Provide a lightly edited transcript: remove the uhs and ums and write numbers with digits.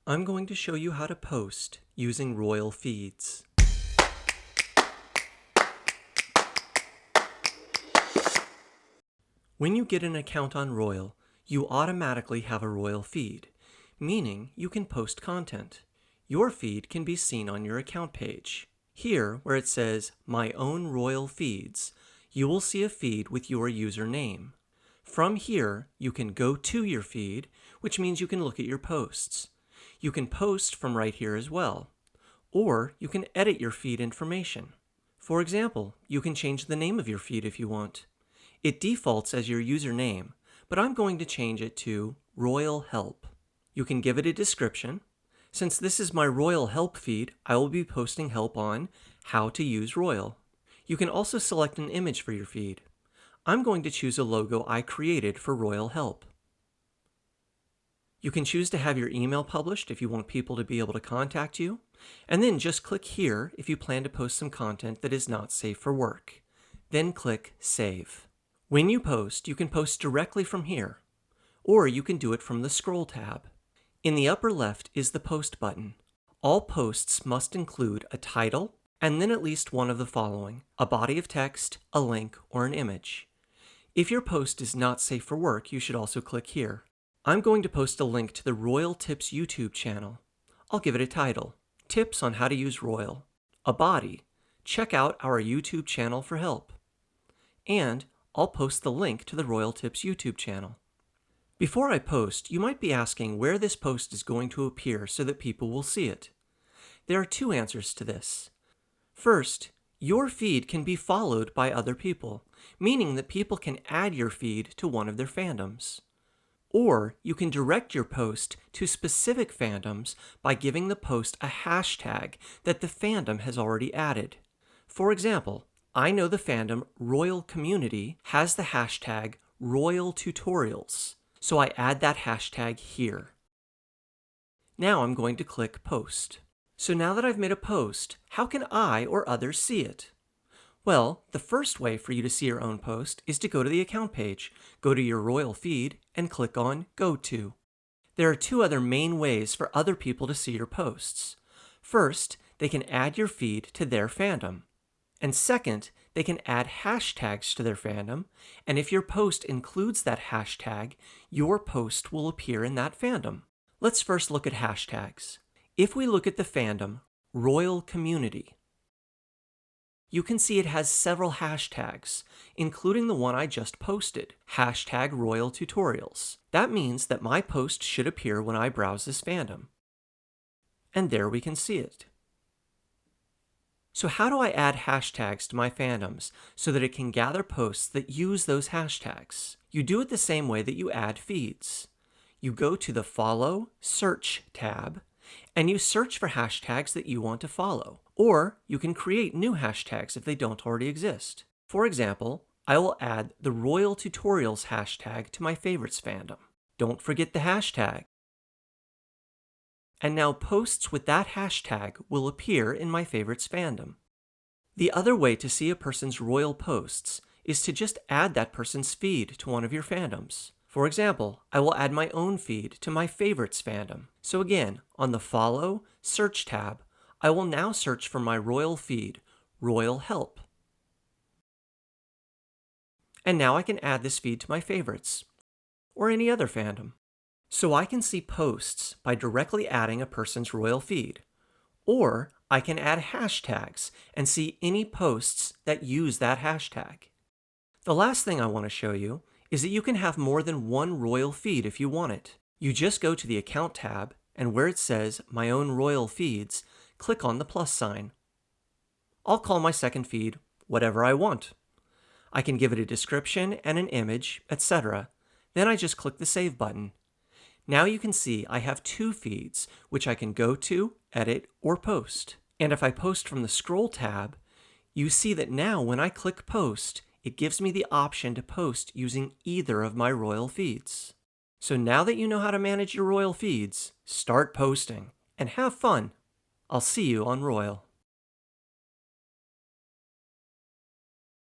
I'm going to show you how to post using Roil feeds. When you get an account on Roil, you automatically have a Roil feed, meaning you can post content. Your feed can be seen on your account page. Here, where it says My Own Roil Feeds, you will see a feed with your username. From here, you can go to your feed, which means you can look at your posts. You can post from right here as well, or you can edit your feed information. For example, you can change the name of your feed if you want. It defaults as your username, but I'm going to change it to Roil Help. You can give it a description. Since this is my Roil Help feed, I will be posting help on how to use Roil. You can also select an image for your feed. I'm going to choose a logo I created for Roil Help. You can choose to have your email published if you want people to be able to contact you, and then just click here if you plan to post some content that is not safe for work. Then click Save. When you post, you can post directly from here, or you can do it from the Scroll tab. In the upper left is the Post button. All posts must include a title, and then at least one of the following: a body of text, a link, or an image. If your post is not safe for work, you should also click here. I'm going to post a link to the Roil Tips YouTube channel. I'll give it a title: Tips on How to Use Roil. A body: Check out our YouTube channel for help. And I'll post the link to the Roil Tips YouTube channel. Before I post, you might be asking where this post is going to appear so that people will see it. There are two answers to this. First, your feed can be followed by other people, meaning that people can add your feed to one of their fandoms. Or you can direct your post to specific fandoms by giving the post a hashtag that the fandom has already added. For example, I know the fandom Roil Community has the hashtag Roil Tutorials, so I add that hashtag here. Now I'm going to click Post. So now that I've made a post, how can I or others see it? Well, the first way for you to see your own post is to go to the account page, go to your Roil feed, and click on Go To. There are two other main ways for other people to see your posts. First, they can add your feed to their fandom. And second, they can add hashtags to their fandom, and if your post includes that hashtag, your post will appear in that fandom. Let's first look at hashtags. If we look at the fandom Roil Community, you can see it has several hashtags, including the one I just posted, hashtag Roil Tutorials. That means that my post should appear when I browse this fandom. And there we can see it. So how do I add hashtags to my fandoms so that it can gather posts that use those hashtags? You do it the same way that you add feeds. You go to the Follow, Search tab, and you search for hashtags that you want to follow. Or you can create new hashtags if they don't already exist. For example, I will add the Roil Tutorials hashtag to my favorites fandom. Don't forget the hashtag. And now posts with that hashtag will appear in my favorites fandom. The other way to see a person's Roil posts is to just add that person's feed to one of your fandoms. For example, I will add my own feed to my favorites fandom. So again, on the Follow, Search tab, I will now search for my Roil feed, Roil Help. And now I can add this feed to my favorites, or any other fandom. So I can see posts by directly adding a person's Roil feed, or I can add hashtags and see any posts that use that hashtag. The last thing I want to show you is that you can have more than one Roil feed if you want it. You just go to the Account tab, and where it says My Own Roil Feeds, click on the plus sign. I'll call my second feed whatever I want. I can give it a description and an image, etc. Then I just click the Save button. Now you can see I have two feeds, which I can go to, edit, or post. And if I post from the Scroll tab, you see that now when I click Post, it gives me the option to post using either of my Roil feeds. So now that you know how to manage your Roil feeds, start posting and have fun. I'll see you on Roil.